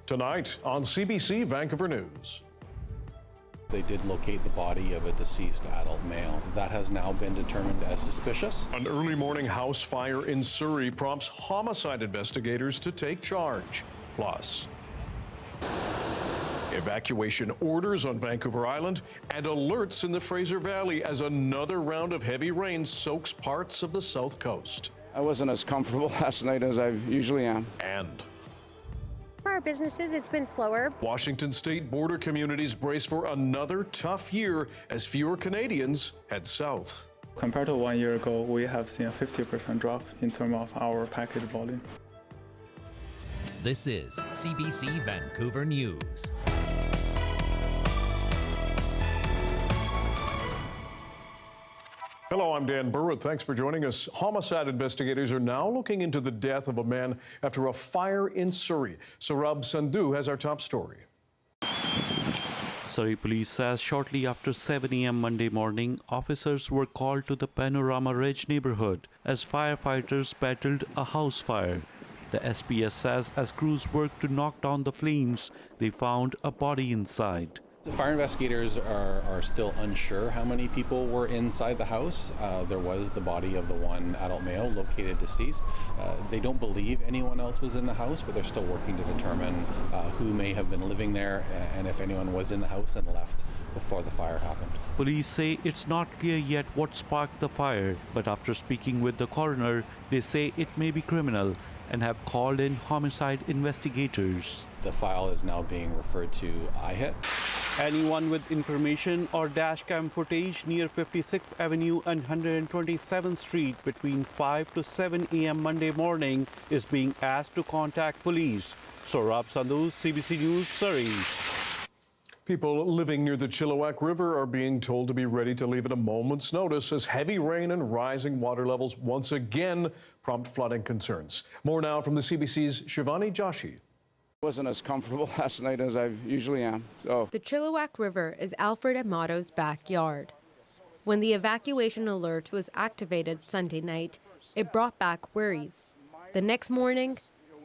Tonight on CBC Vancouver News. They did locate the body of a deceased adult male. That has now been determined as suspicious. An early morning house fire in Surrey prompts homicide investigators to take charge. Plus, evacuation orders on Vancouver Island and alerts in the Fraser Valley as another round of heavy rain soaks parts of the south coast. I wasn't as comfortable last night as I usually am. And for our businesses, it's been slower. Washington state border communities brace for another tough year as fewer Canadians head south. Compared to 1 year ago, we have seen a 50% drop in terms of our package volume. This is CBC Vancouver News. Hello, I'm Dan Burritt. Thanks for joining us. Homicide investigators are now looking into the death of a man after a fire in Surrey. Saurabh Sandhu has our top story. Surrey police says shortly after 7 a.m. Monday morning, officers were called to the Panorama Ridge neighborhood as firefighters battled a house fire. The SPS says as crews worked to knock down the flames, they found a body inside. The fire investigators are still unsure how many people were inside the house. There was the body of the one adult male located deceased. They don't believe anyone else was in the house, but they're still working to determine who may have been living there and if anyone was in the house and left before the fire happened. Police say it's not clear yet what sparked the fire, but after speaking with the coroner, they say it may be criminal and have called in homicide investigators. The file is now being referred to IHIT. Anyone with information or dashcam footage near 56th Avenue and 127th Street between 5 to 7 a.m. Monday morning is being asked to contact police. Saurabh Sandhu, CBC News, Surrey. People living near the Chilliwack River are being told to be ready to leave at a moment's notice as heavy rain and rising water levels once again prompt flooding concerns. More now from the CBC's Shivani Joshi. I wasn't as comfortable last night as I usually am. The Chilliwack River is Alfred Amato's backyard. When the evacuation alert was activated Sunday night, it brought back worries. The next morning,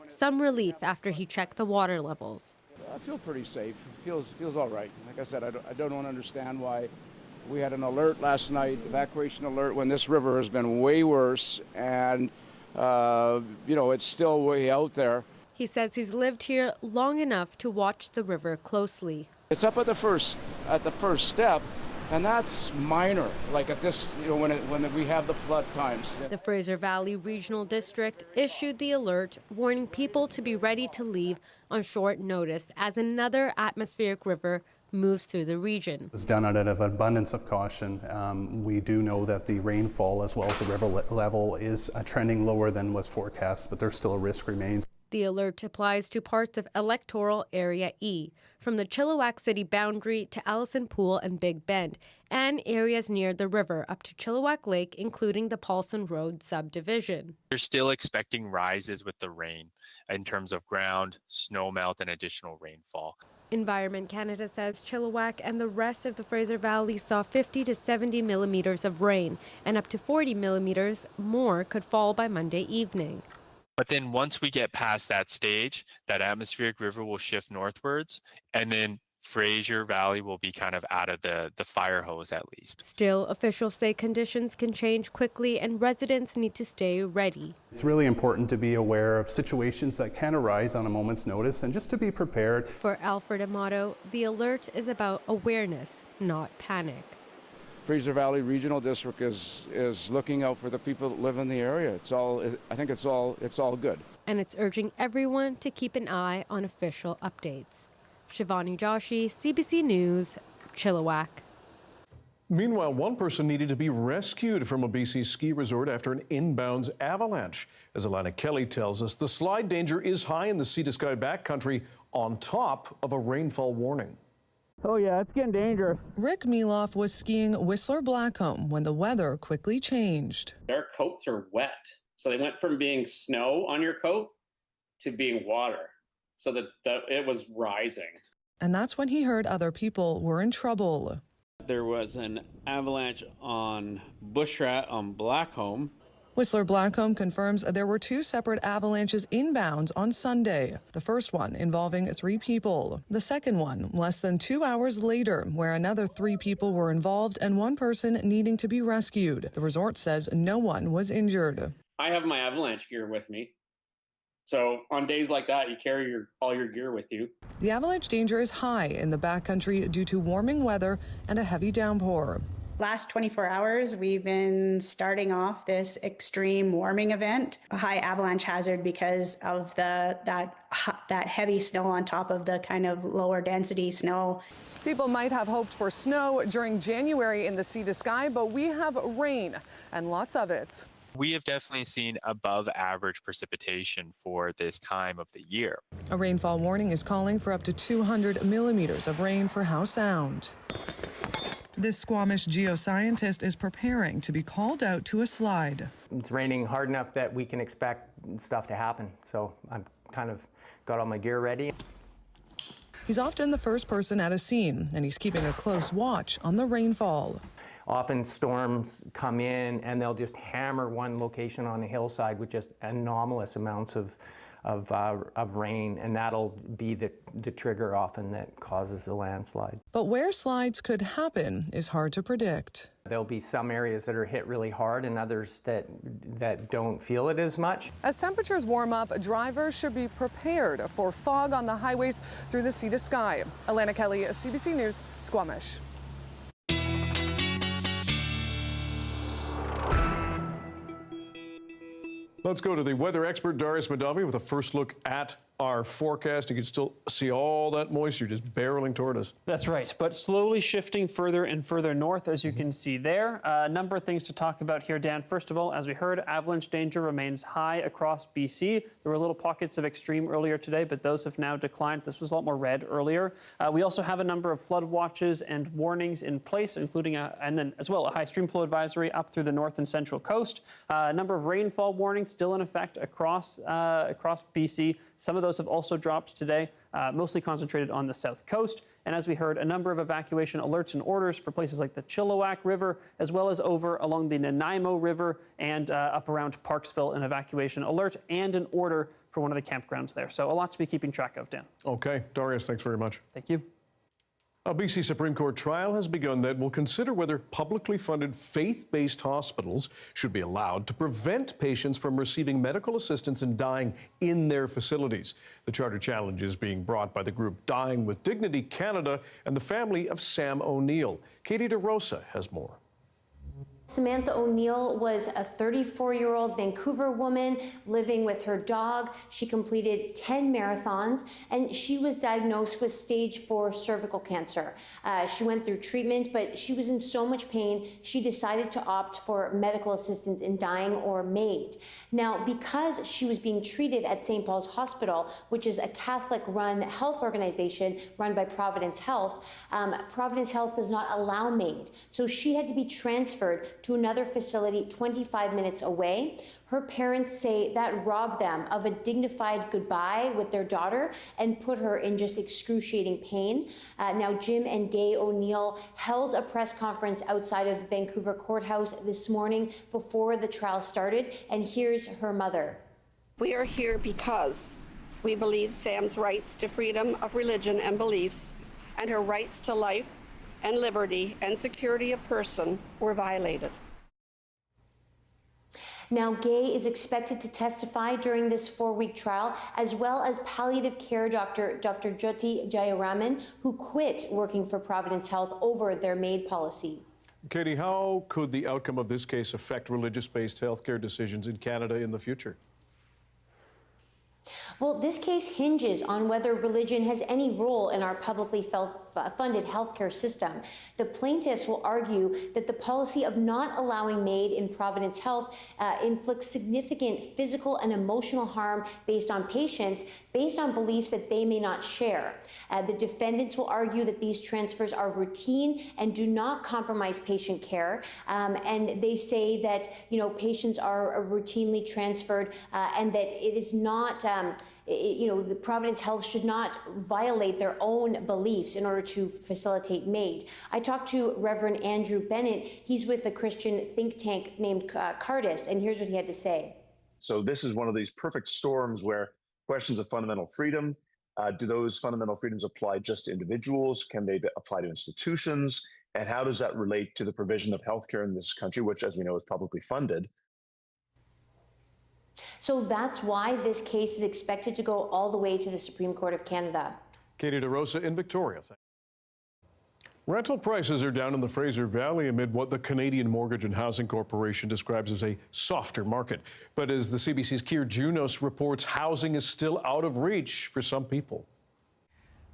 some relief after he checked the water levels. I feel pretty safe. Feels all right. Like I said, I don't understand why we had an alert last night, evacuation alert, when this river has been way worse, and it's still way out there. He says he's lived here long enough to watch the river closely. It's up at the first step, and that's minor. Like at this, when we have the flood times. The Fraser Valley Regional District issued the alert, warning people to be ready to leave on short notice as another atmospheric river moves through the region. It was done out of abundance of caution. We do know that the rainfall as well as the river level is trending lower than was forecast, but there's still a risk remains. The alert applies to parts of Electoral Area E, from the Chilliwack City boundary to Allison Pool and Big Bend, and areas near the river up to Chilliwack Lake, including the Paulson Road subdivision. You're still expecting rises with the rain in terms of ground, snowmelt, and additional rainfall. Environment Canada says Chilliwack and the rest of the Fraser Valley saw 50 to 70 millimeters of rain, and up to 40 millimeters more could fall by Monday evening. But then once we get past that stage, that atmospheric river will shift northwards, and then Fraser Valley will be kind of out of the fire hose at least. Still, officials say conditions can change quickly and residents need to stay ready. It's really important to be aware of situations that can arise on a moment's notice and just to be prepared. For Alfred Amato, the alert is about awareness, not panic. Fraser Valley Regional District is looking out for the people that live in the area. I think it's all good. And it's urging everyone to keep an eye on official updates. Shivani Joshi, CBC News, Chilliwack. Meanwhile, one person needed to be rescued from a BC ski resort after an inbounds avalanche. As Alana Kelly tells us, the slide danger is high in the sea to sky backcountry on top of a rainfall warning. Oh yeah, it's getting dangerous. Rick Meloff was skiing Whistler Blackcomb when the weather quickly changed. Their coats are wet. So they went from being snow on your coat to being water. So that it was rising. And that's when he heard other people were in trouble. There was an avalanche on Bushrat on Blackcomb. Whistler Blackcomb confirms there were 2 separate avalanches inbounds on Sunday. The first one involving 3 people. The second one less than 2 hours later, where another 3 people were involved and 1 person needing to be rescued. The resort says no one was injured. I have my avalanche gear with me. So on days like that, you carry all your gear with you. The avalanche danger is high in the backcountry due to warming weather and a heavy downpour. Last 24 hours, we've been starting off this extreme warming event, a high avalanche hazard because of that heavy snow on top of the kind of lower density snow. People might have hoped for snow during January in the sea to sky, but we have rain and lots of it. We have definitely seen above average precipitation for this time of the year. A rainfall warning is calling for up to 200 millimeters of rain for Howe Sound. This Squamish geoscientist is preparing to be called out to a slide. It's raining hard enough that we can expect stuff to happen, so I've kind of got all my gear ready. He's often the first person at a scene, and he's keeping a close watch on the rainfall. Often storms come in and they'll just hammer one location on a hillside with just anomalous amounts of rain, and that'll be the trigger often that causes the landslide. But where slides could happen is hard to predict. There'll be some areas that are hit really hard and others that don't feel it as much. As temperatures warm up, drivers should be prepared for fog on the highways through the sea to sky. Alana Kelly, CBC News, Squamish. Let's go to the weather expert, Darius Madavi, with a first look at our forecast. You can still see all that moisture just barreling toward us. That's right, but slowly shifting further and further north, as you can see there. A number of things to talk about here, Dan. First of all, as we heard, avalanche danger remains high across BC. There were little pockets of extreme earlier today, but those have now declined. This was a lot more red earlier. We also have a number of flood watches and warnings in place, including and then as well a high stream flow advisory up through the north and central coast. A number of rainfall warnings still in effect across BC. Some of those have also dropped today, mostly concentrated on the south coast. And as we heard, a number of evacuation alerts and orders for places like the Chilliwack River, as well as over along the Nanaimo River and up around Parksville, an evacuation alert and an order for one of the campgrounds there. So a lot to be keeping track of, Dan. Okay, Darius, thanks very much. Thank you. A BC Supreme Court trial has begun that will consider whether publicly funded faith-based hospitals should be allowed to prevent patients from receiving medical assistance and dying in their facilities. The charter challenge is being brought by the group Dying with Dignity Canada and the family of Sam O'Neill. Katie DeRosa has more. Samantha O'Neill was a 34-year-old Vancouver woman living with her dog. She completed 10 marathons, and she was diagnosed with stage 4 cervical cancer. She went through treatment, but she was in so much pain, she decided to opt for medical assistance in dying, or MAID. Now, because she was being treated at St. Paul's Hospital, which is a Catholic-run health organization run by Providence Health, Providence Health does not allow MAID. So she had to be transferred to another facility 25 minutes away. Her parents say that robbed them of a dignified goodbye with their daughter and put her in just excruciating pain. Now, Jim and Gay O'Neill held a press conference outside of the Vancouver courthouse this morning before the trial started, and here's her mother. We are here because we believe Sam's rights to freedom of religion and beliefs and her rights to life and liberty and security of person were violated. Now, Gay is expected to testify during this 4-week trial, as well as palliative care doctor Dr. Jyoti Jayaraman, who quit working for Providence Health over their MAID policy. Katie, how could the outcome of this case affect religious-based healthcare decisions in Canada in the future? Well, this case hinges on whether religion has any role in our publicly funded healthcare system. The plaintiffs will argue that the policy of not allowing MAID in Providence Health inflicts significant physical and emotional harm based on patients, based on beliefs that they may not share. The defendants will argue that these transfers are routine and do not compromise patient care. And they say that, patients are routinely transferred and that it is not the Providence Health should not violate their own beliefs in order to facilitate MAID. I talked to Reverend Andrew Bennett. He's with a Christian think tank named Cardis, and here's what he had to say. So this is one of these perfect storms where questions of fundamental freedom, do those fundamental freedoms apply just to individuals? Can they apply to institutions? And how does that relate to the provision of healthcare in this country, which, as we know, is publicly funded? So that's why this case is expected to go all the way to the Supreme Court of Canada. Katie DeRosa in Victoria. Rental prices are down in the Fraser Valley amid what the Canadian Mortgage and Housing Corporation describes as a softer market. But as the CBC's Keir Junos reports, housing is still out of reach for some people.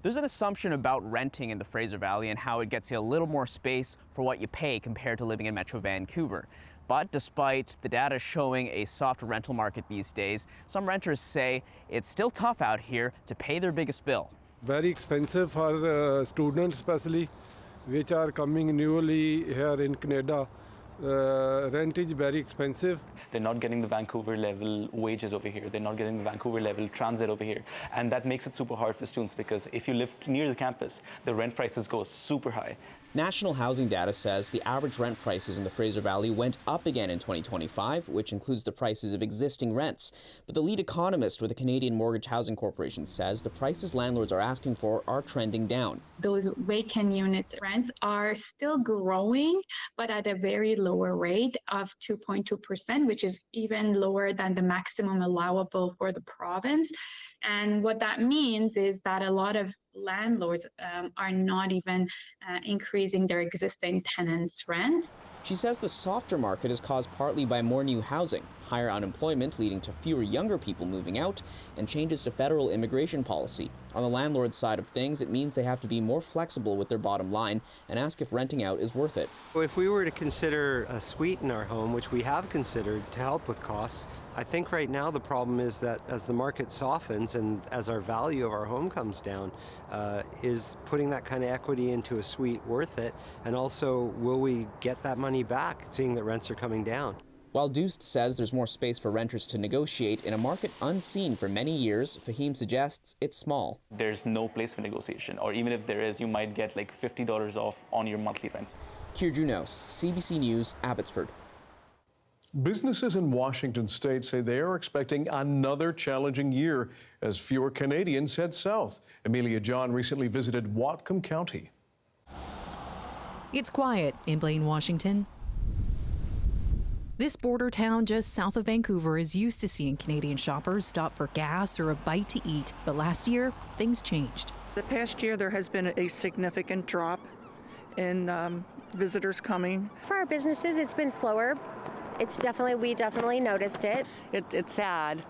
There's an assumption about renting in the Fraser Valley and how it gets you a little more space for what you pay compared to living in Metro Vancouver. But despite the data showing a soft rental market these days, some renters say it's still tough out here to pay their biggest bill. Very expensive for students especially, which are coming newly here in Canada. Rent is very expensive. They're not getting the Vancouver level wages over here. They're not getting the Vancouver level transit over here. And that makes it super hard for students because if you live near the campus, the rent prices go super high. National housing data says the average rent prices in the Fraser Valley went up again in 2025, which includes the prices of existing rents. But the lead economist with the Canadian Mortgage Housing Corporation says the prices landlords are asking for are trending down. Those vacant units rents are still growing, but at a very lower rate of 2.2%, which is even lower than the maximum allowable for the province. And what that means is that a lot of landlords are not even increasing their existing tenants' rents. She says the softer market is caused partly by more new housing, higher unemployment leading to fewer younger people moving out, and changes to federal immigration policy. On the landlord side of things, it means they have to be more flexible with their bottom line and ask if renting out is worth it. If we were to consider a suite in our home, which we have considered to help with costs, I think right now the problem is that as the market softens and as our value of our home comes down, is putting that kind of equity into a suite worth it? And also, will we get that money back, seeing that rents are coming down? While Doost says there's more space for renters to negotiate in a market unseen for many years, Fahim suggests it's small. There's no place for negotiation, or even if there is, you might get like $50 off on your monthly rents. Keir Junos, CBC News, Abbotsford. Businesses in Washington state say they are expecting another challenging year as fewer Canadians head south. Amelia John recently visited Whatcom County. It's quiet in Blaine, Washington. This border town just south of Vancouver is used to seeing Canadian shoppers stop for gas or a bite to eat. But last year, things changed. The past year, there has been a significant drop in visitors coming. For our businesses, it's been slower. We definitely noticed it. It's sad.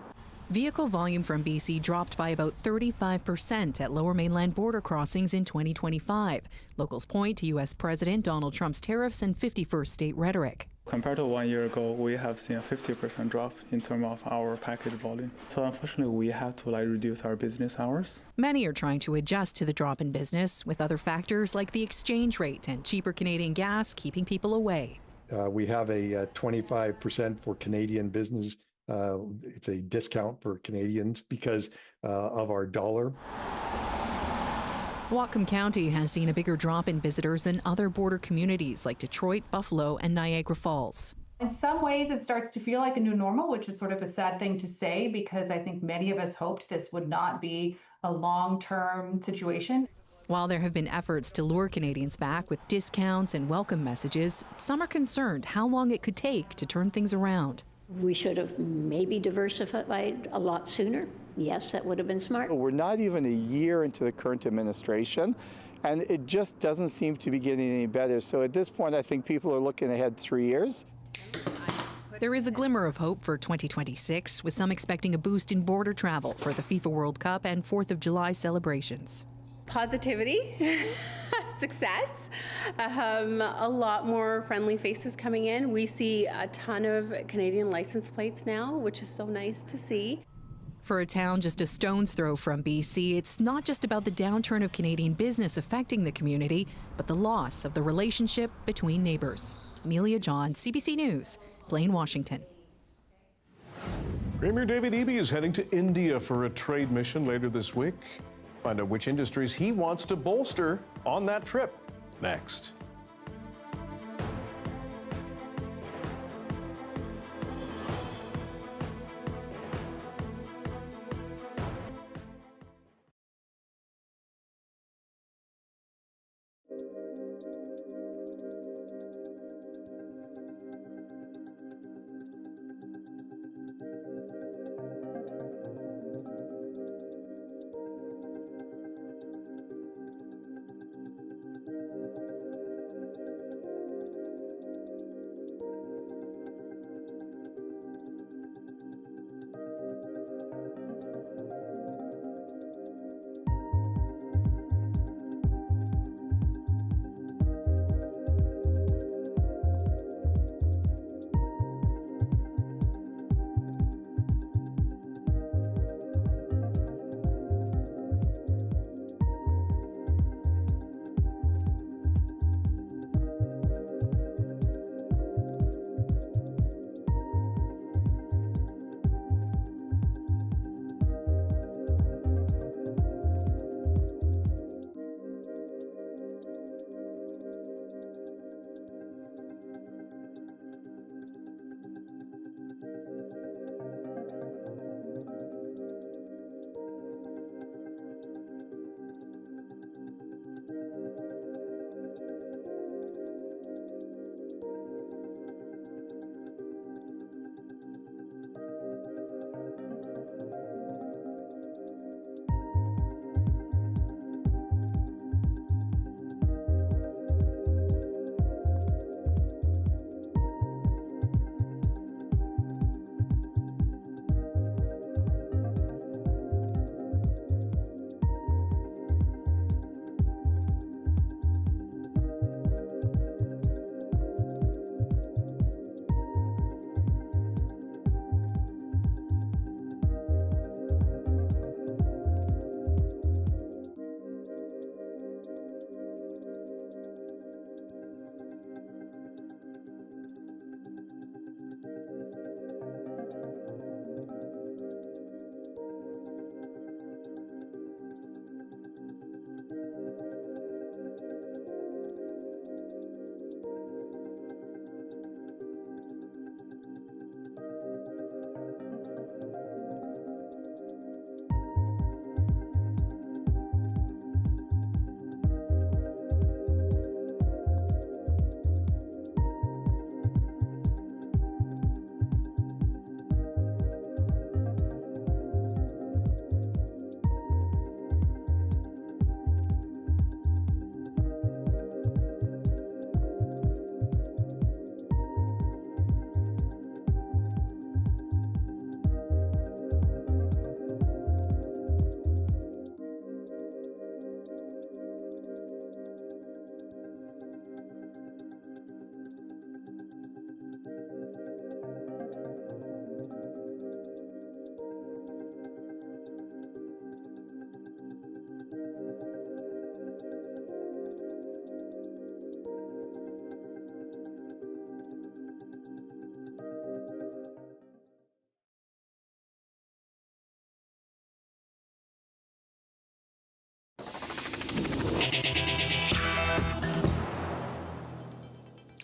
Vehicle volume from BC dropped by about 35% at lower mainland border crossings in 2025. Locals point to U.S. President Donald Trump's tariffs and 51st state rhetoric. Compared to 1 year ago, we have seen a 50% drop in terms of our package volume. So unfortunately, we have to reduce our business hours. Many are trying to adjust to the drop in business, with other factors like the exchange rate and cheaper Canadian gas keeping people away. We have a 25% for Canadian business. It's a discount for Canadians because of our dollar. Whatcom County has seen a bigger drop in visitors than other border communities like Detroit, Buffalo, and Niagara Falls. In some ways, it starts to feel like a new normal, which is sort of a sad thing to say because I think many of us hoped this would not be a long-term situation. While there have been efforts to lure Canadians back with discounts and welcome messages, some are concerned how long it could take to turn things around. We should have maybe diversified a lot sooner. Yes, that would have been smart. We're not even a year into the current administration, and it just doesn't seem to be getting any better. So at this point, I think people are looking ahead 3 years. There is a glimmer of hope for 2026, with some expecting a boost in border travel for the FIFA World Cup and 4th of July celebrations. Positivity, success, a lot more friendly faces coming in. We see a ton of Canadian license plates now, which is so nice to see. For a town just a stone's throw from BC, it's not just about the downturn of Canadian business affecting the community, but the loss of the relationship between neighbors. Amelia John, CBC News, Blaine, Washington. Premier David Eby is heading to India for a trade mission later this week. Find out which industries he wants to bolster on that trip next.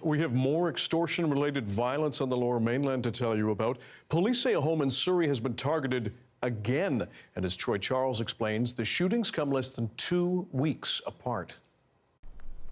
We have more extortion-related violence on the Lower Mainland to tell you about. Police say a home in Surrey has been targeted again. And as Troy Charles explains, the shootings come less than 2 weeks apart.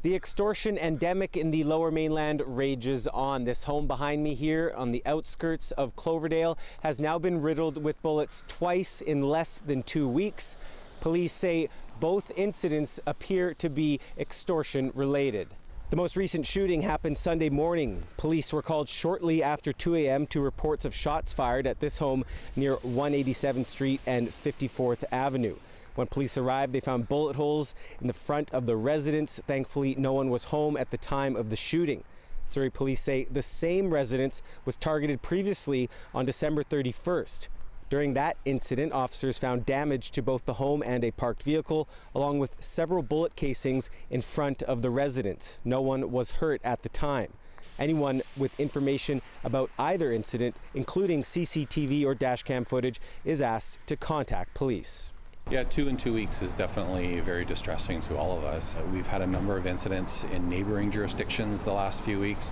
The extortion endemic in the Lower Mainland rages on. This home behind me here on the outskirts of Cloverdale has now been riddled with bullets twice in less than 2 weeks. Police say both incidents appear to be extortion related. The most recent shooting happened Sunday morning. Police were called shortly after 2 a.m. to reports of shots fired at this home near 187th Street and 54th Avenue. When police arrived, they found bullet holes in the front of the residence. Thankfully, no one was home at the time of the shooting. Surrey police say the same residence was targeted previously on December 31st. During that incident, officers found damage to both the home and a parked vehicle, along with several bullet casings in front of the residence. No one was hurt at the time. Anyone with information about either incident, including CCTV or dashcam footage, is asked to contact police. Yeah, 2 in 2 weeks is definitely very distressing to all of us. We've had a number of incidents in neighboring jurisdictions the last few weeks.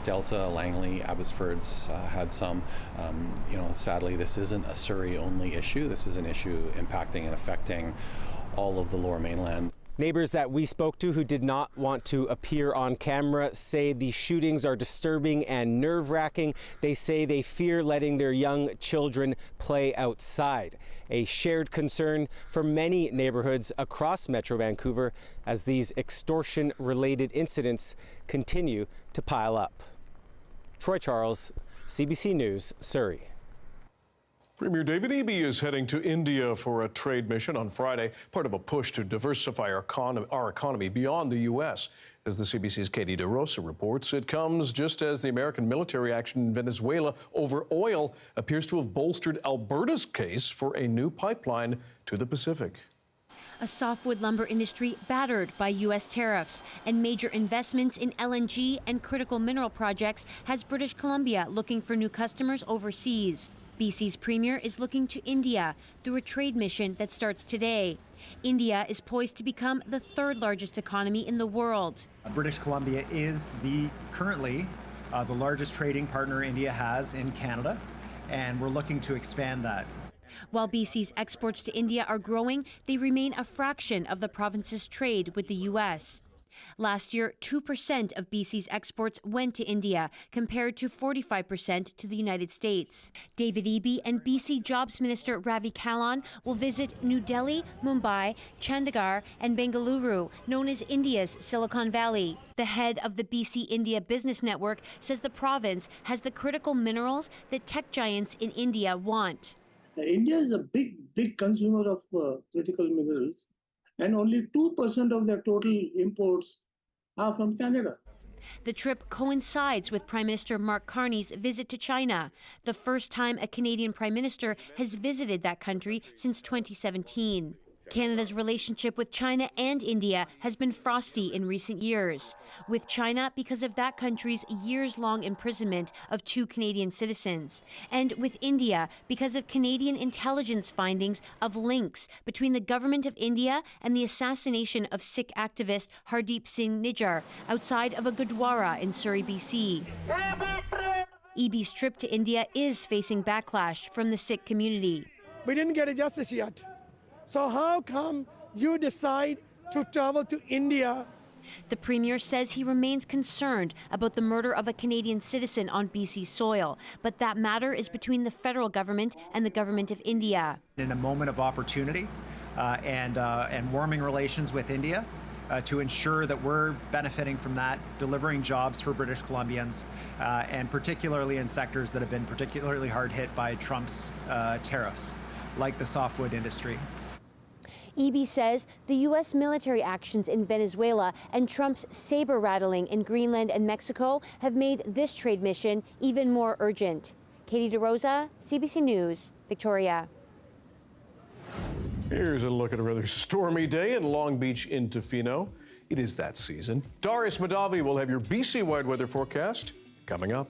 Delta, Langley, Abbotsford's had some. Sadly, this isn't a Surrey-only issue. This is an issue impacting and affecting all of the Lower Mainland. Neighbors that we spoke to who did not want to appear on camera say the shootings are disturbing and nerve-wracking. They say they fear letting their young children play outside. A shared concern for many neighborhoods across Metro Vancouver as these extortion-related incidents continue to pile up. Troy Charles, CBC News, Surrey. Premier David Eby is heading to India for a trade mission on Friday, part of a push to diversify our economy beyond the U.S. As the CBC's Katie DeRosa reports, it comes just as the American military action in Venezuela over oil appears to have bolstered Alberta's case for a new pipeline to the Pacific. A softwood lumber industry battered by U.S. tariffs and major investments in LNG and critical mineral projects has British Columbia looking for new customers overseas. BC's premier is looking to India through a trade mission that starts today. India is poised to become the third largest economy in the world. British Columbia is currently the largest trading partner India has in Canada, and we're looking to expand that. While BC's exports to India are growing, they remain a fraction of the province's trade with the U.S. Last year, 2% of BC's exports went to India, compared to 45% to the United States. David Eby and BC Jobs Minister Ravi Kahlon will visit New Delhi, Mumbai, Chandigarh, and Bengaluru, known as India's Silicon Valley. The head of the BC India Business Network says the province has the critical minerals that tech giants in India want. India is a big consumer of critical minerals, and only 2% of their total imports are from Canada. The trip coincides with Prime Minister Mark Carney's visit to China, the first time a Canadian Prime Minister has visited that country since 2017. Canada's relationship with China and India has been frosty in recent years. With China because of that country's years-long imprisonment of 2 Canadian citizens, and with India because of Canadian intelligence findings of links between the government of India and the assassination of Sikh activist Hardeep Singh Nijjar outside of a Gurdwara in Surrey, BC. Eby's trip to India is facing backlash from the Sikh community. We didn't get a justice yet. So how come you decide to travel to India? The Premier says he remains concerned about the murder of a Canadian citizen on BC soil, but that matter is between the federal government and the government of India. In a moment of opportunity and warming relations with India, to ensure that we're benefiting from that, delivering jobs for British Columbians, and particularly in sectors that have been particularly hard hit by Trump's tariffs, like the softwood industry. Eby says the U.S. military actions in Venezuela and Trump's saber rattling in Greenland and Mexico have made this trade mission even more urgent. Katie DeRosa, CBC News, Victoria. Here's a look at a rather stormy day in Long Beach in Tofino. It is that season. Darius Madavi will have your BC-wide weather forecast coming up.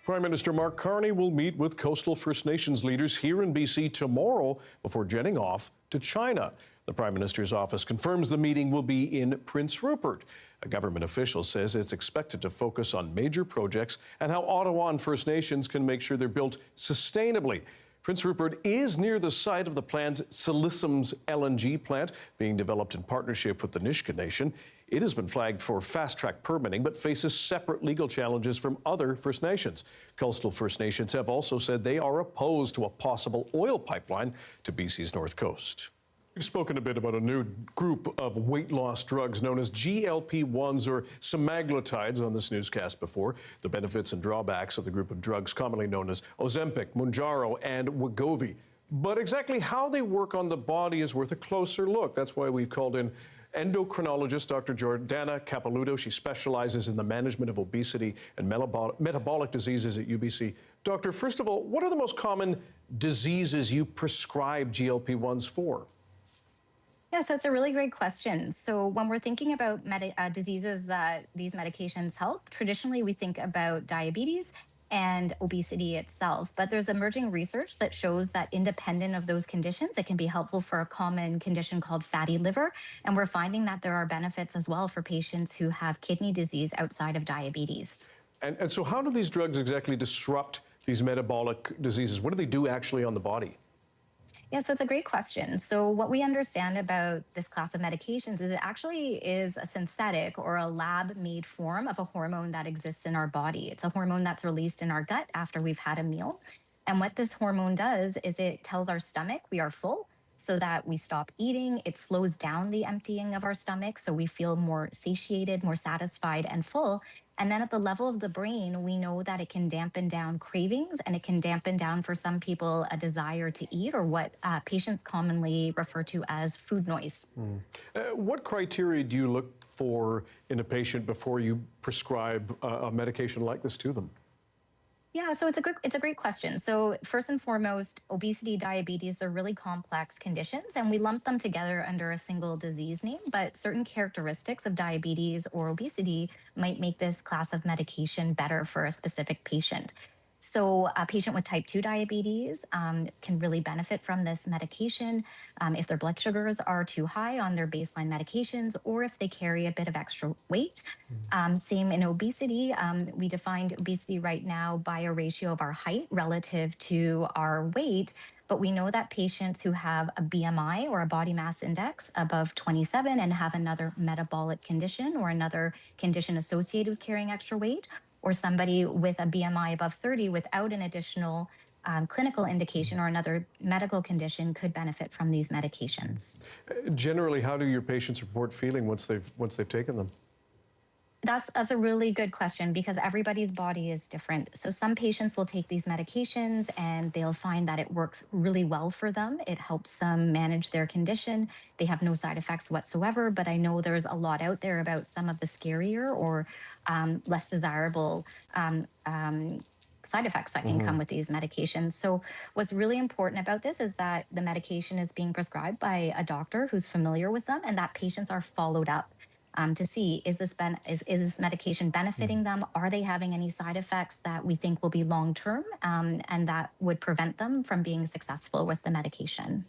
Prime Minister Mark Carney will meet with coastal First Nations leaders here in BC tomorrow before jetting off to China. The Prime Minister's office confirms the meeting will be in Prince Rupert. A government official says it's expected to focus on major projects and how Ottawa and First Nations can make sure they're built sustainably. Prince Rupert is near the site of the planned Silicium's LNG plant being developed in partnership with the Nisga'a Nation. It has been flagged for fast-track permitting but faces separate legal challenges from other First Nations. Coastal First Nations have also said they are opposed to a possible oil pipeline to BC's north coast. We've spoken a bit about a new group of weight loss drugs known as GLP-1s or semaglutides on this newscast before. The benefits and drawbacks of the group of drugs commonly known as Ozempic, Mounjaro, and Wegovy. But exactly how they work on the body is worth a closer look. That's why we've called in endocrinologist Dr. Jordana Capelouto. She specializes in the management of obesity and metabolic diseases at UBC. Doctor, first of all, what are the most common diseases you prescribe GLP-1s for? Yes, that's a really great question. So when we're thinking about diseases that these medications help, traditionally we think about diabetes and obesity itself. But there's emerging research that shows that independent of those conditions, it can be helpful for a common condition called fatty liver. And we're finding that there are benefits as well for patients who have kidney disease outside of diabetes. And so how do these drugs exactly disrupt these metabolic diseases? What do they do actually on the body? Yeah, so it's a great question. So what we understand about this class of medications is it actually is a synthetic or a lab-made form of a hormone that exists in our body. It's a hormone that's released in our gut after we've had a meal. And what this hormone does is it tells our stomach we are full so that we stop eating. It slows down the emptying of our stomach so we feel more satiated, more satisfied, and full. And then at the level of the brain, we know that it can dampen down cravings and it can dampen down, for some people, a desire to eat, or what patients commonly refer to as food noise. What criteria do you look for in a patient before you prescribe a medication like this to them? Yeah, so it's a great question. So first and foremost, obesity, diabetes, they're really complex conditions, and we lump them together under a single disease name, but certain characteristics of diabetes or obesity might make this class of medication better for a specific patient. So a patient with type 2 diabetes can really benefit from this medication if their blood sugars are too high on their baseline medications, or if they carry a bit of extra weight. Same in obesity. We defined obesity right now by a ratio of our height relative to our weight. But we know that patients who have a BMI or a body mass index above 27 and have another metabolic condition or another condition associated with carrying extra weight, or somebody with a BMI above 30 without an additional clinical indication or another medical condition could benefit from these medications. Generally, how do your patients report feeling once they've taken them? That's a really good question, because everybody's body is different. So some patients will take these medications and they'll find that it works really well for them. It helps them manage their condition. They have no side effects whatsoever, but I know there's a lot out there about some of the scarier or less desirable side effects that can come with these medications. So what's really important about this is that the medication is being prescribed by a doctor who's familiar with them, and that patients are followed up to see, is this medication benefiting them? Are they having any side effects that we think will be long-term and that would prevent them from being successful with the medication?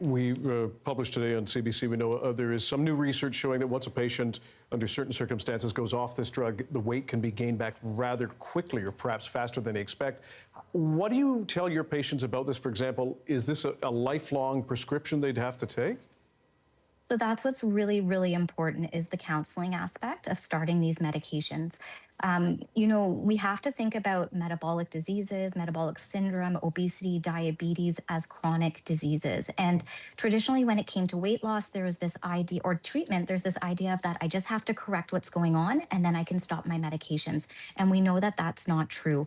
We published today on CBC, we know there is some new research showing that once a patient, under certain circumstances, goes off this drug, the weight can be gained back rather quickly or perhaps faster than they expect. What do you tell your patients about this? For example, is this a lifelong prescription they'd have to take? So that's what's really, really important, is the counseling aspect of starting these medications. We have to think about metabolic diseases, metabolic syndrome, obesity, diabetes as chronic diseases. And traditionally, when it came to weight loss, there was this idea, or treatment, there's this idea of that I just have to correct what's going on and then I can stop my medications. And we know that that's not true.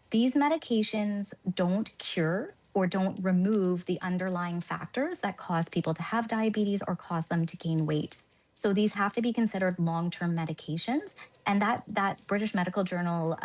These medications don't cure or don't remove the underlying factors that cause people to have diabetes or cause them to gain weight. So these have to be considered long-term medications. And that British Medical Journal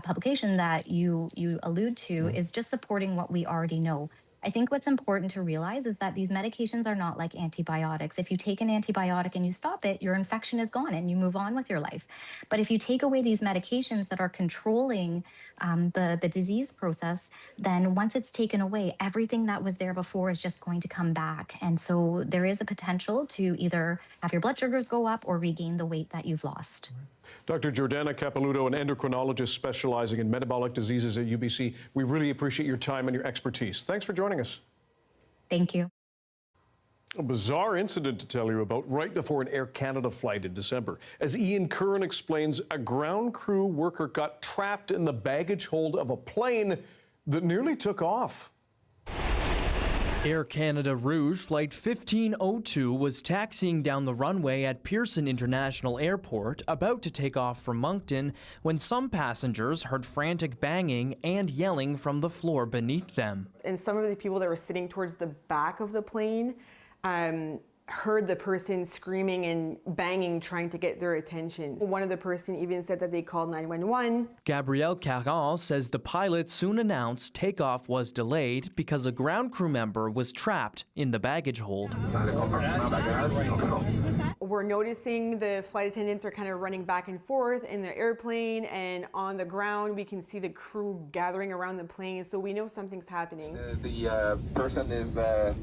publication that you allude to is just supporting what we already know. I think what's important to realize is that these medications are not like antibiotics. If you take an antibiotic and you stop it, your infection is gone and you move on with your life. But if you take away these medications that are controlling the disease process, then once it's taken away, everything that was there before is just going to come back. And so there is a potential to either have your blood sugars go up or regain the weight that you've lost. Dr. Jordana Capelouto, an endocrinologist specializing in metabolic diseases at UBC, we really appreciate your time and your expertise. Thanks for joining us. Thank you. A bizarre incident to tell you about right before an Air Canada flight in December. As Ian Curran explains, a ground crew worker got trapped in the baggage hold of a plane that nearly took off. Air Canada Rouge Flight 1502 was taxiing down the runway at Pearson International Airport, about to take off for Moncton, when some passengers heard frantic banging and yelling from the floor beneath them. And some of the people that were sitting towards the back of the plane heard the person screaming and banging, trying to get their attention. One of the person even said that they called 911. Gabrielle Caron says the pilot soon announced takeoff was delayed because a ground crew member was trapped in the baggage hold. We're noticing the flight attendants are kind of running back and forth in the airplane, and on the ground we can see the crew gathering around the plane, so we know something's happening. The person is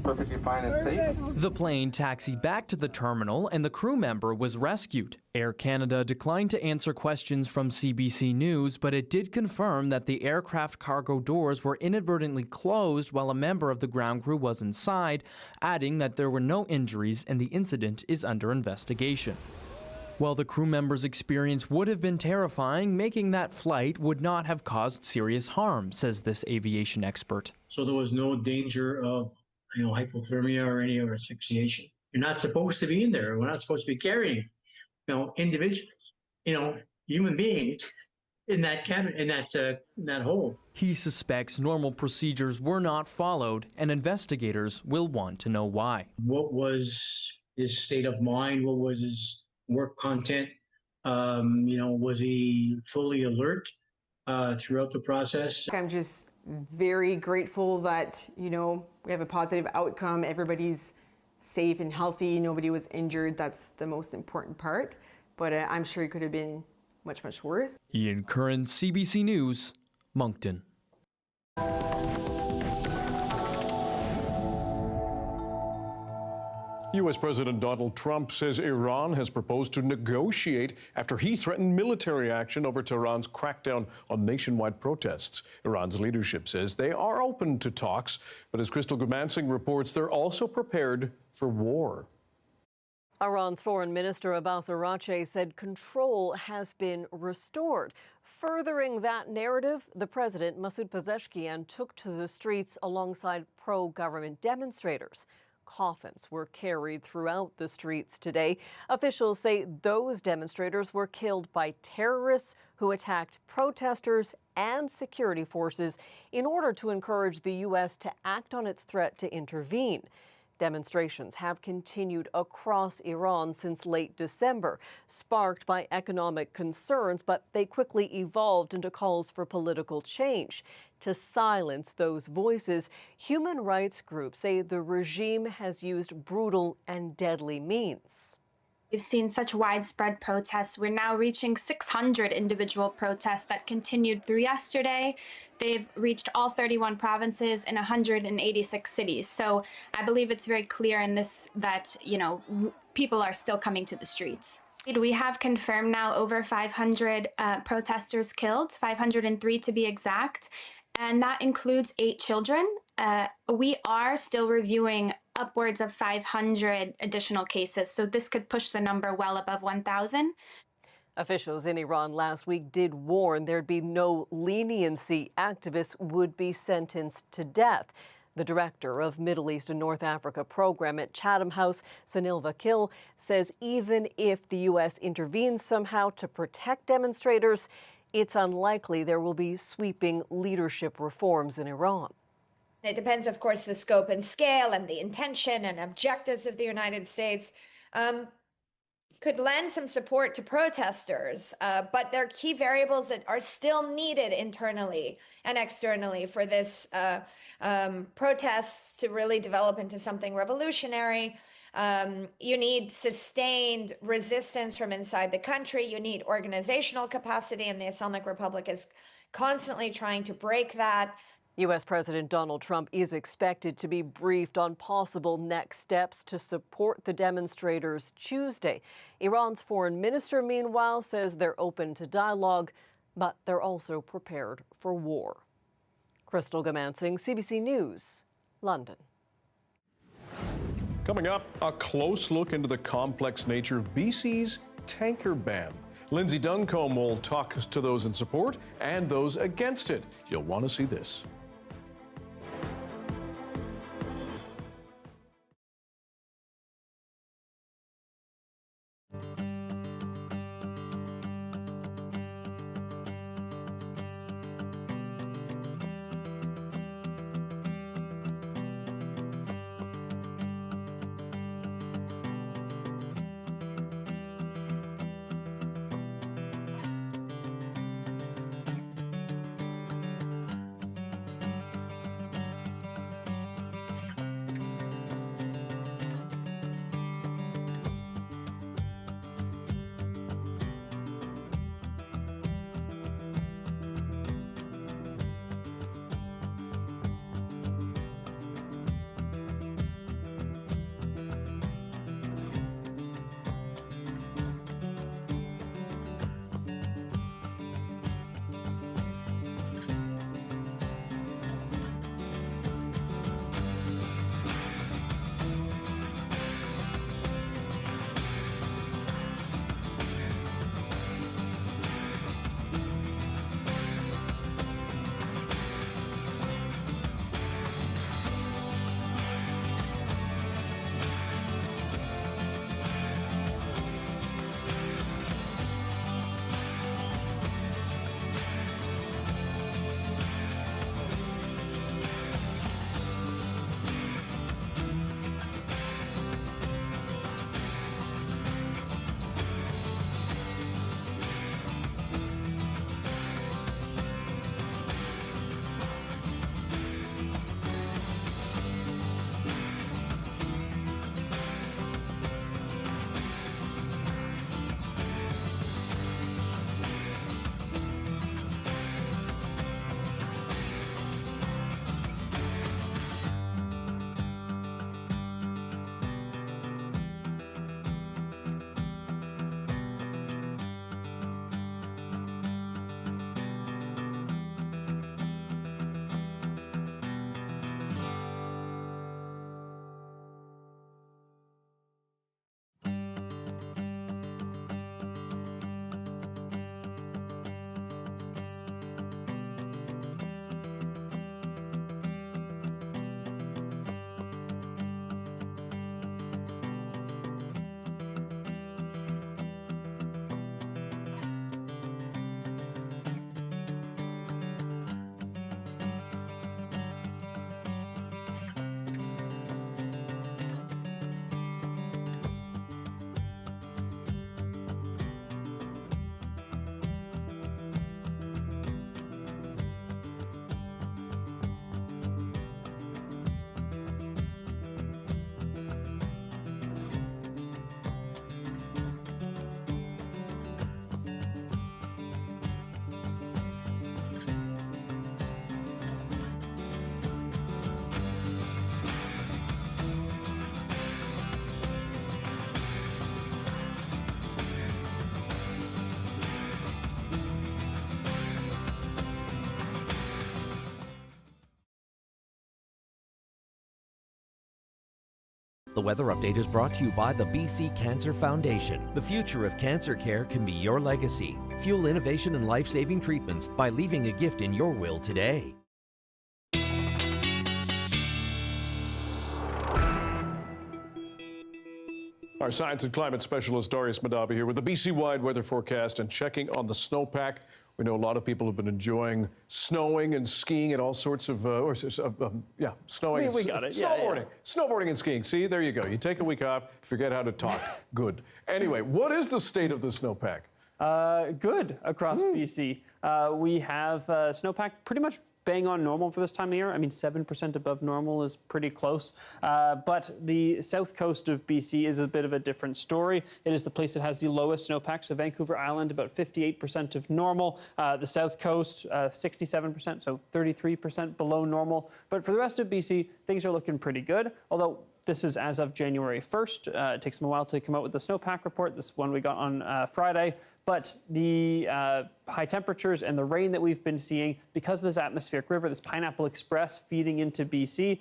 perfectly fine and safe. The plane taxied back to the terminal and the crew member was rescued. Air Canada declined to answer questions from CBC News, but it did confirm that the aircraft cargo doors were inadvertently closed while a member of the ground crew was inside, adding that there were no injuries and the incident is under investigation. While the crew member's experience would have been terrifying, making that flight would not have caused serious harm, says this aviation expert. So there was no danger of hypothermia or any other asphyxiation. You're not supposed to be in there. We're not supposed to be carrying, individuals, human beings in that cabin, in that hole. He suspects normal procedures were not followed, and investigators will want to know why. What was his state of mind? What was his work content? Was he fully alert throughout the process? I'm just very grateful that, we have a positive outcome. Everybody's safe and healthy. Nobody was injured. That's the most important part. But I'm sure it could have been much, much worse. Ian Curran, CBC News, Moncton. U.S. President Donald Trump says Iran has proposed to negotiate after he threatened military action over Tehran's crackdown on nationwide protests. Iran's leadership says they are open to talks, but as Crystal Gumansing reports, they're also prepared for war. Iran's Foreign Minister Abbas Araghchi said control has been restored. Furthering that narrative, the president, Masoud Pezeshkian, took to the streets alongside pro-government demonstrators. Coffins were carried throughout the streets today. Officials say those demonstrators were killed by terrorists who attacked protesters and security forces in order to encourage the U.S. to act on its threat to intervene. Demonstrations have continued across Iran since late December, sparked by economic concerns, but they quickly evolved into calls for political change. To silence those voices, human rights groups say the regime has used brutal and deadly means. We've seen such widespread protests. We're now reaching 600 individual protests that continued through yesterday. They've reached all 31 provinces in 186 cities. So I believe it's very clear in this that, people are still coming to the streets. We have confirmed now over 500 protesters killed, 503 to be exact, and that includes 8 children. We are still reviewing upwards of 500 additional cases, so this could push the number well above 1,000. Officials in Iran last week did warn there'd be no leniency. Activists would be sentenced to death. The director of Middle East and North Africa program at Chatham House, Sunil Vakil, says even if the U.S. intervenes somehow to protect demonstrators, it's unlikely there will be sweeping leadership reforms in Iran. It depends, of course, the scope and scale and the intention and objectives of the United States. could lend some support to protesters, but there are key variables that are still needed internally and externally for this protests to really develop into something revolutionary. You need sustained resistance from inside the country. You need organizational capacity, and the Islamic Republic is constantly trying to break that. U.S. President Donald Trump is expected to be briefed on possible next steps to support the demonstrators Tuesday. Iran's foreign minister, meanwhile, says they're open to dialogue, but they're also prepared for war. Crystal Gamansing, CBC News, London. Coming up, a close look into the complex nature of BC's tanker ban. Lindsay Duncombe will talk to those in support and those against it. You'll want to see this. The weather update is brought to you by the BC Cancer Foundation. The future of cancer care can be your legacy. Fuel innovation and life-saving treatments by leaving a gift in your will today. Our science and climate specialist Darius Madabi here with the BC-wide weather forecast and checking on the snowpack. We know a lot of people have been enjoying snowing and skiing and all sorts of, snowing. We got it. Snowboarding. Snowboarding and skiing. See, there you go. You take a week off, forget how to talk. Good. Anyway, what is the state of the snowpack? Good across BC. We have snowpack pretty much bang on normal for this time of year. I mean, 7% above normal is pretty close. But the south coast of BC is a bit of a different story. It is the place that has the lowest snowpack. So Vancouver Island, about 58% of normal. The south coast, 67%, so 33% below normal. But for the rest of BC, things are looking pretty good. Although this is as of January 1st. It takes them a while to come out with the snowpack report. This one we got on Friday. But the high temperatures and the rain that we've been seeing because of this atmospheric river, this Pineapple Express feeding into BC,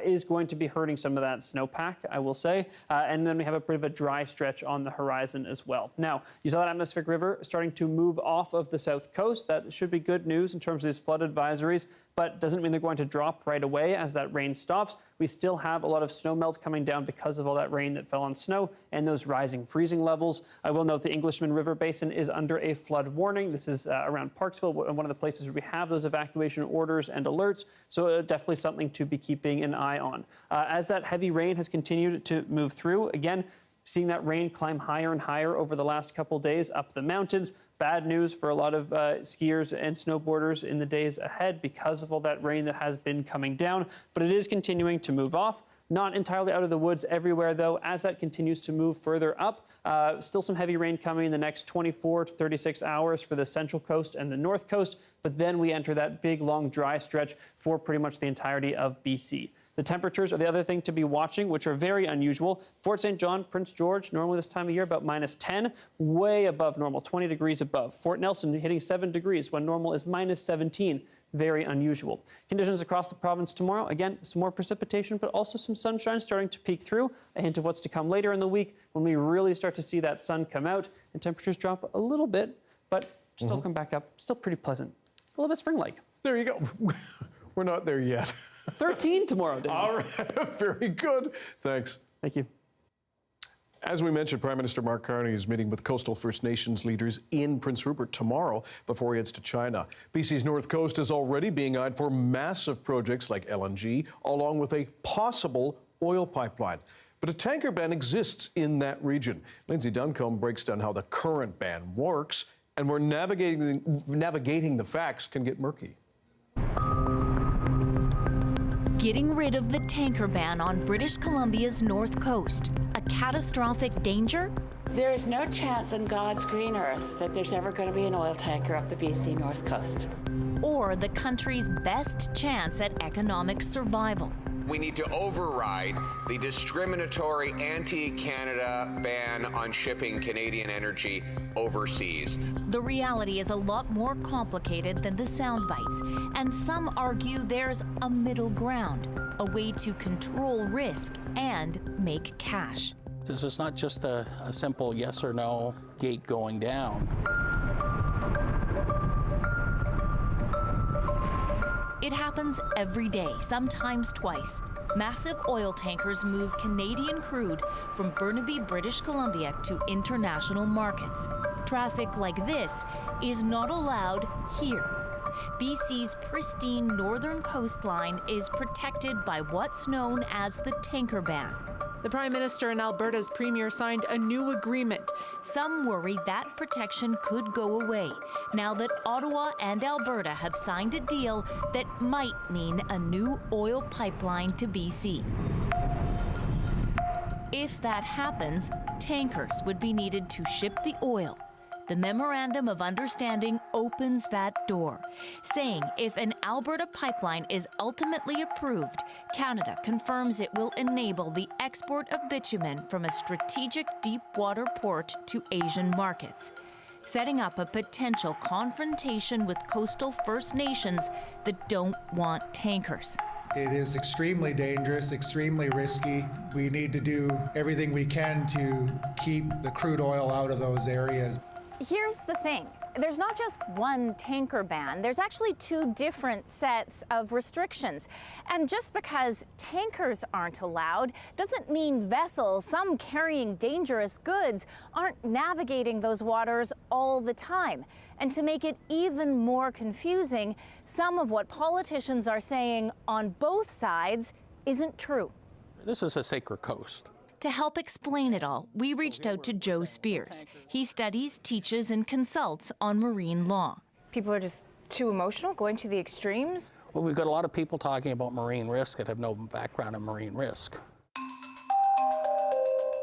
is going to be hurting some of that snowpack, I will say. And then we have a bit of a dry stretch on the horizon as well. Now, you saw that atmospheric river starting to move off of the south coast. That should be good news in terms of these flood advisories, but doesn't mean they're going to drop right away as that rain stops. We still have a lot of snow melt coming down because of all that rain that fell on snow and those rising freezing levels. I will note the Englishman River Basin is under a flood warning. This is around Parksville, one of the places where we have those evacuation orders and alerts, so definitely something to be keeping an eye on. As that heavy rain has continued to move through, again, seeing that rain climb higher and higher over the last couple days up the mountains. Bad news for a lot of skiers and snowboarders in the days ahead because of all that rain that has been coming down, but it is continuing to move off. Not entirely out of the woods everywhere, though, as that continues to move further up. Still some heavy rain coming in the next 24 to 36 hours for the central coast and the north coast, but then we enter that big, long, dry stretch for pretty much the entirety of BC. The temperatures are the other thing to be watching, which are very unusual. Fort St. John, Prince George, normally this time of year, about -10, way above normal, 20 degrees above. Fort Nelson hitting 7 degrees when normal is -17. Very unusual. Conditions across the province tomorrow, again, some more precipitation, but also some sunshine starting to peek through. A hint of what's to come later in the week when we really start to see that sun come out and temperatures drop a little bit, but still come back up. Still pretty pleasant. A little bit spring-like. There you go. We're not there yet. 13 tomorrow, Dan. All right, very good. Thanks. Thank you. As we mentioned, Prime Minister Mark Carney is meeting with coastal First Nations leaders in Prince Rupert tomorrow before he heads to China. BC's north coast is already being eyed for massive projects like LNG, along with a possible oil pipeline. But a tanker ban exists in that region. Lindsay Duncombe breaks down how the current ban works and where navigating the facts can get murky. Getting rid of the tanker ban on British Columbia's north coast. A catastrophic danger? There is no chance on God's green earth that there's ever going to be an oil tanker up the BC north coast. Or the country's best chance at economic survival. We need to override the discriminatory anti-Canada ban on shipping Canadian energy overseas. The reality is a lot more complicated than the sound bites, and some argue there's a middle ground, a way to control risk and make cash. This is not just a simple yes or no gate going down. It happens every day, sometimes twice. Massive oil tankers move Canadian crude from Burnaby, British Columbia to international markets. Traffic like this is not allowed here. BC's pristine northern coastline is protected by what's known as the tanker ban. The Prime Minister and Alberta's Premier signed a new agreement. Some worry that protection could go away now that Ottawa and Alberta have signed a deal that might mean a new oil pipeline to BC. If that happens, tankers would be needed to ship the oil. The Memorandum of Understanding opens that door, saying if an Alberta pipeline is ultimately approved, Canada confirms it will enable the export of bitumen from a strategic deep-water port to Asian markets, setting up a potential confrontation with coastal First Nations that don't want tankers. It is extremely dangerous, extremely risky. We need to do everything we can to keep the crude oil out of those areas. Here's the thing. There's not just one tanker ban. There's actually two different sets of restrictions. And just because tankers aren't allowed doesn't mean vessels, some carrying dangerous goods, aren't navigating those waters all the time. And to make it even more confusing, some of what politicians are saying on both sides isn't true. This is a sacred coast. To help explain it all, we reached out to Joe Spears. He studies, teaches, and consults on marine law. People are just too emotional, going to the extremes? Well, we've got a lot of people talking about marine risk that have no background in marine risk.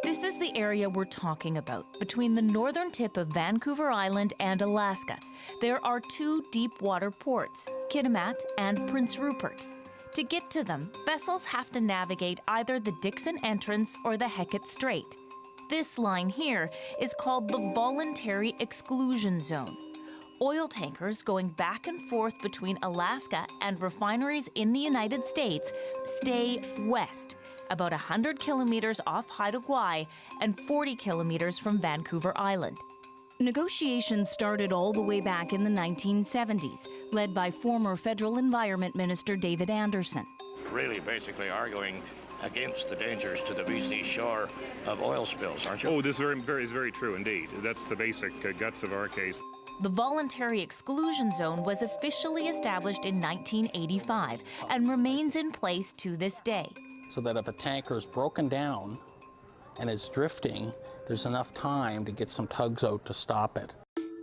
This is the area we're talking about, between the northern tip of Vancouver Island and Alaska. There are two deep water ports, Kitimat and Prince Rupert. To get to them, vessels have to navigate either the Dixon Entrance or the Hecate Strait. This line here is called the Voluntary Exclusion Zone. Oil tankers going back and forth between Alaska and refineries in the United States stay west, about 100 kilometers off Haida Gwaii and 40 kilometers from Vancouver Island. Negotiations started all the way back in the 1970s, led by former Federal Environment Minister David Anderson. Really basically arguing against the dangers to the BC shore of oil spills, aren't you? Oh, this is very true indeed. That's the basic guts of our case. The Voluntary Exclusion Zone was officially established in 1985 and remains in place to this day. So that if a tanker is broken down and is drifting, there's enough time to get some tugs out to stop it.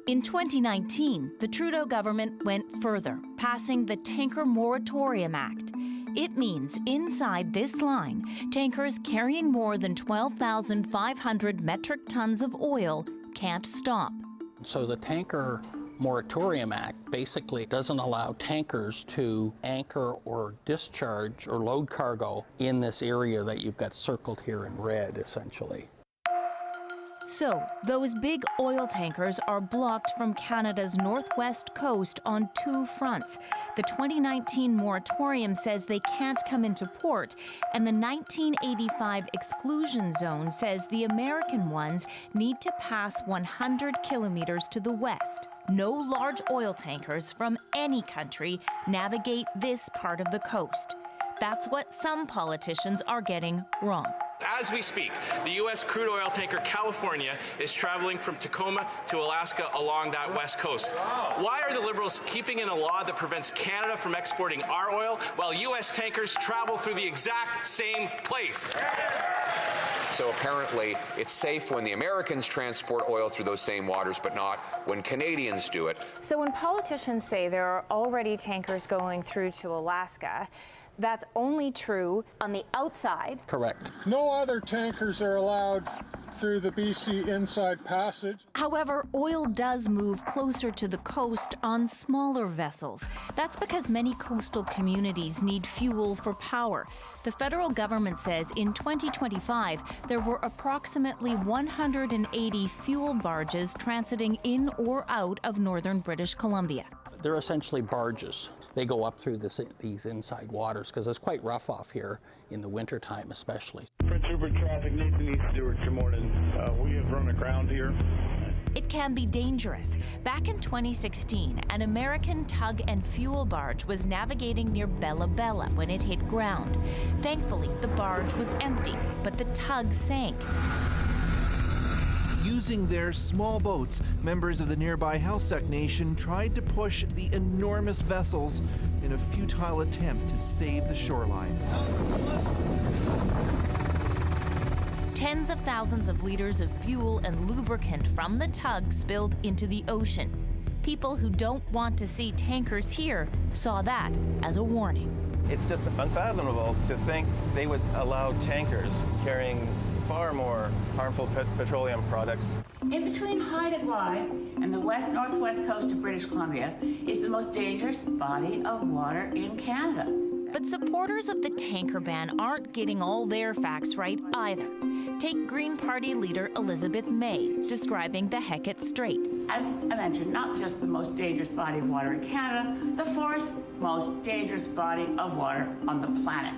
In 2019, the Trudeau government went further, passing the Tanker Moratorium Act. It means inside this line, tankers carrying more than 12,500 metric tons of oil can't stop. So the Tanker Moratorium Act basically doesn't allow tankers to anchor or discharge or load cargo in this area that you've got circled here in red, essentially. So, those big oil tankers are blocked from Canada's northwest coast on two fronts. The 2019 moratorium says they can't come into port, and the 1985 exclusion zone says the American ones need to pass 100 kilometers to the west. No large oil tankers from any country navigate this part of the coast. That's what some politicians are getting wrong. As we speak, the U.S. crude oil tanker California is traveling from Tacoma to Alaska along that west coast. Why are the Liberals keeping in a law that prevents Canada from exporting our oil while U.S. tankers travel through the exact same place? So apparently, it's safe when the Americans transport oil through those same waters, but not when Canadians do it. So when politicians say there are already tankers going through to Alaska, that's only true on the outside. Correct. No other tankers are allowed through the BC Inside Passage. However, oil does move closer to the coast on smaller vessels. That's because many coastal communities need fuel for power. The federal government says in 2025, there were approximately 180 fuel barges transiting in or out of northern British Columbia. They're essentially barges. They go up through these inside waters because it's quite rough off here in the wintertime especially. Prince Rupert traffic, Nathan East Stewart, good morning. We have run aground here. It can be dangerous. Back in 2016, an American tug and fuel barge was navigating near Bella Bella when it hit ground. Thankfully, the barge was empty, but the tug sank. Using their small boats, members of the nearby Helsek Nation tried to push the enormous vessels in a futile attempt to save the shoreline. Tens of thousands of liters of fuel and lubricant from the tug spilled into the ocean. People who don't want to see tankers here saw that as a warning. It's just unfathomable to think they would allow tankers carrying far more harmful petroleum products. In between Haida Gwaii and the west-northwest coast of British Columbia is the most dangerous body of water in Canada. But supporters of the tanker ban aren't getting all their facts right either. Take Green Party leader Elizabeth May describing the Hecate Strait. As I mentioned, not just the most dangerous body of water in Canada, the fourth most dangerous body of water on the planet.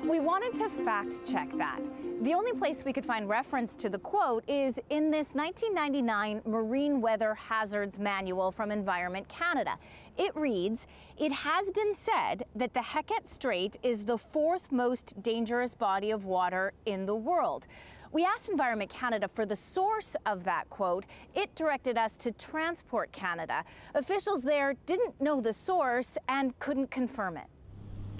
We wanted to fact check that. The only place we could find reference to the quote is in this 1999 Marine Weather Hazards Manual from Environment Canada. It reads, "It has been said that the Hecate Strait is the 4th most dangerous body of water in the world." We asked Environment Canada for the source of that quote. It directed us to Transport Canada. Officials there didn't know the source and couldn't confirm it.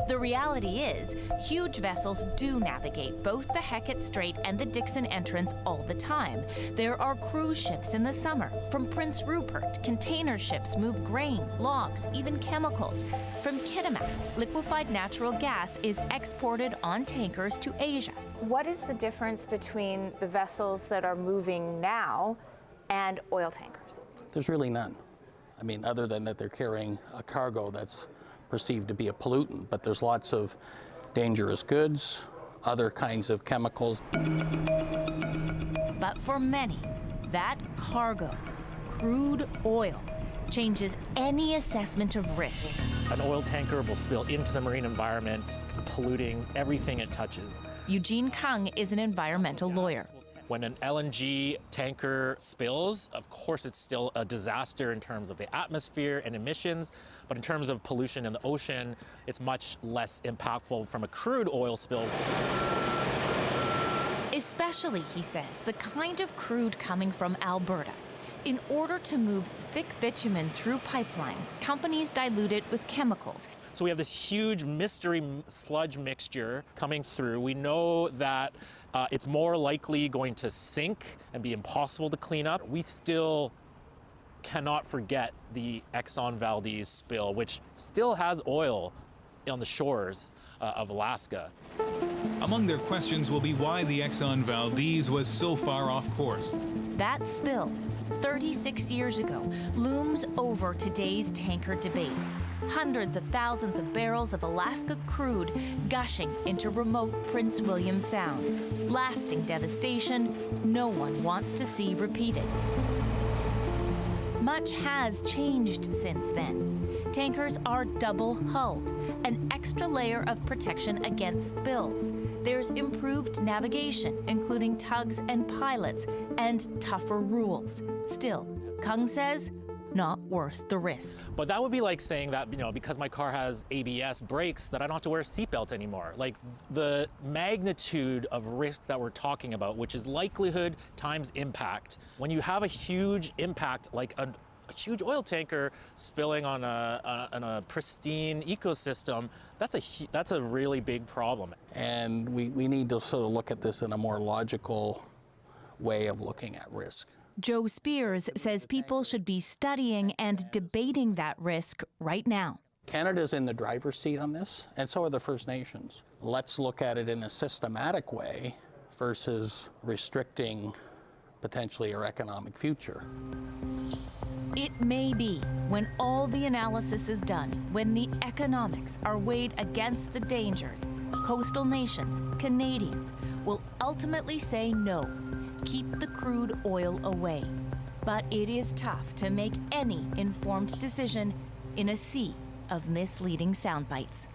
The reality is, huge vessels do navigate both the Hecate Strait and the Dixon Entrance all the time. There are cruise ships in the summer. From Prince Rupert, container ships move grain, logs, even chemicals. From Kitimat, liquefied natural gas is exported on tankers to Asia. What is the difference between the vessels that are moving now and oil tankers? There's really none. I mean, other than that they're carrying a cargo that's perceived to be a pollutant, but there's lots of dangerous goods, other kinds of chemicals. But for many, that cargo, crude oil, changes any assessment of risk. An oil tanker will spill into the marine environment, polluting everything it touches. Eugene Kung is an environmental lawyer. When an LNG tanker spills, of course it's still a disaster in terms of the atmosphere and emissions, but in terms of pollution in the ocean, it's much less impactful from a crude oil spill. Especially, he says, the kind of crude coming from Alberta. In order to move thick bitumen through pipelines, companies dilute it with chemicals. So we have this huge mystery sludge mixture coming through. We know that it's more likely going to sink and be impossible to clean up. We still cannot forget the Exxon Valdez spill, which still has oil on the shores of Alaska. Among their questions will be why the Exxon Valdez was so far off course. That spill, 36 years ago, looms over today's tanker debate. Hundreds of thousands of barrels of Alaska crude gushing into remote Prince William Sound. Lasting devastation no one wants to see repeated. Much has changed since then. Tankers are double-hulled, an extra layer of protection against spills. There's improved navigation, including tugs and pilots, and tougher rules. Still, Kung says, not worth the risk. But that would be like saying that, because my car has ABS brakes, that I don't have to wear a seatbelt anymore. Like, the magnitude of risk that we're talking about, which is likelihood times impact. When you have a huge impact, like a huge oil tanker spilling on a pristine ecosystem, that's a really big problem. And we need to sort of look at this in a more logical way of looking at risk. Joe Spears says people should be studying and debating that risk right now. Canada's in the driver's seat on this, and so are the First Nations. Let's look at it in a systematic way versus restricting potentially our economic future. It may be, when all the analysis is done, when the economics are weighed against the dangers, coastal nations, Canadians, will ultimately say no. Keep the crude oil away. But it is tough to make any informed decision in a sea of misleading sound bites.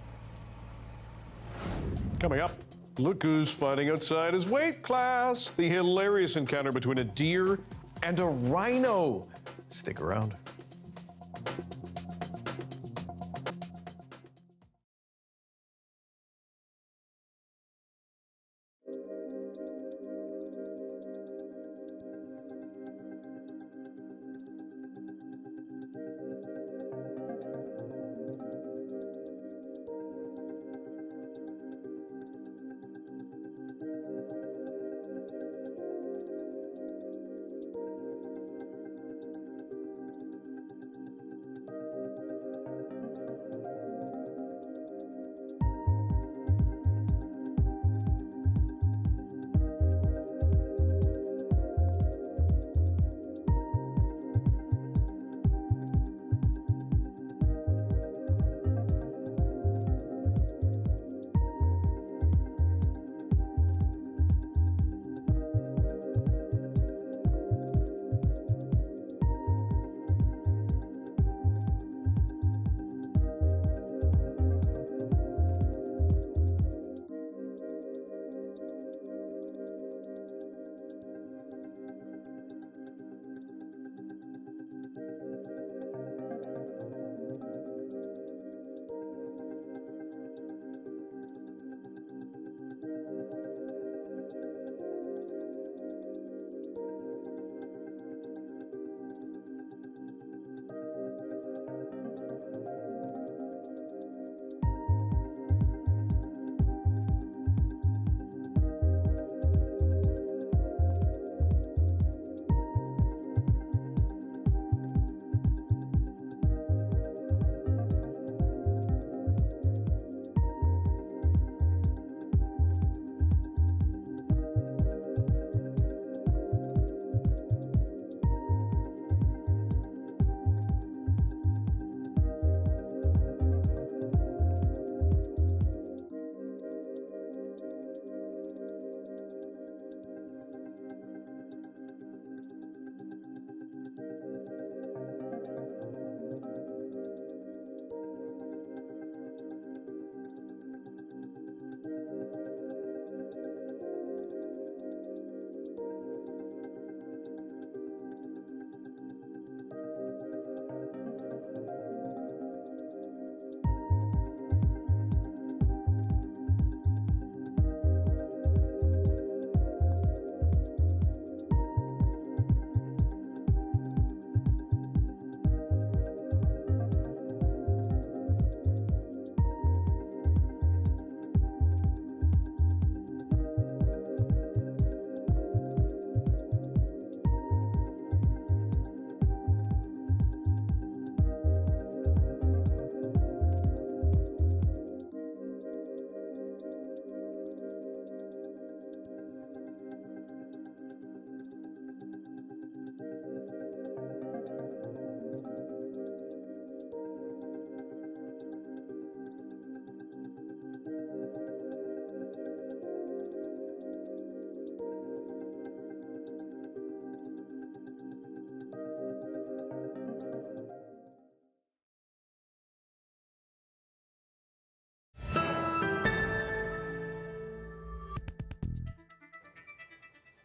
Coming up, look who's fighting outside his weight class. The hilarious encounter between a deer and a rhino. Stick around.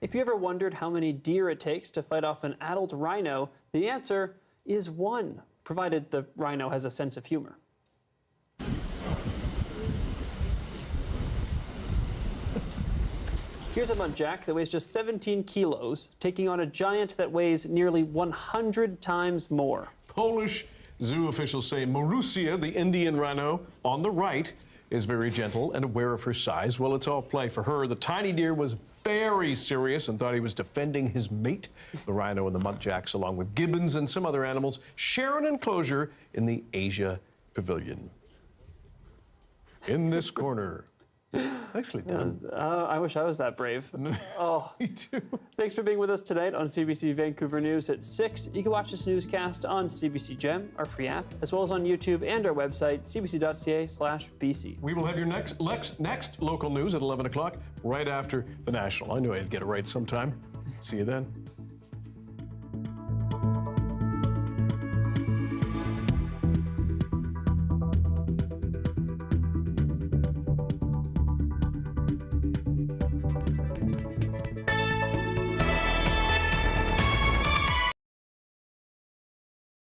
If you ever wondered how many deer it takes to fight off an adult rhino, the answer is 1, provided the rhino has a sense of humor. Here's a muntjac that weighs just 17 kilos, taking on a giant that weighs nearly 100 times more. Polish zoo officials say Marusia, the Indian rhino, on the right, is very gentle and aware of her size. Well, it's all play for her. The tiny deer was very serious and thought he was defending his mate. The rhino and the muntjacs, along with gibbons and some other animals, share an enclosure in the Asia Pavilion. In this corner. Nicely done. I wish I was that brave. Oh, me too. Thanks for being with us tonight on CBC Vancouver News at 6. You can watch this newscast on CBC Gem, our free app, as well as on YouTube and our website, cbc.ca/BC. We will have your next local news at 11 o'clock, right after the National. I knew I'd get it right sometime. See you then.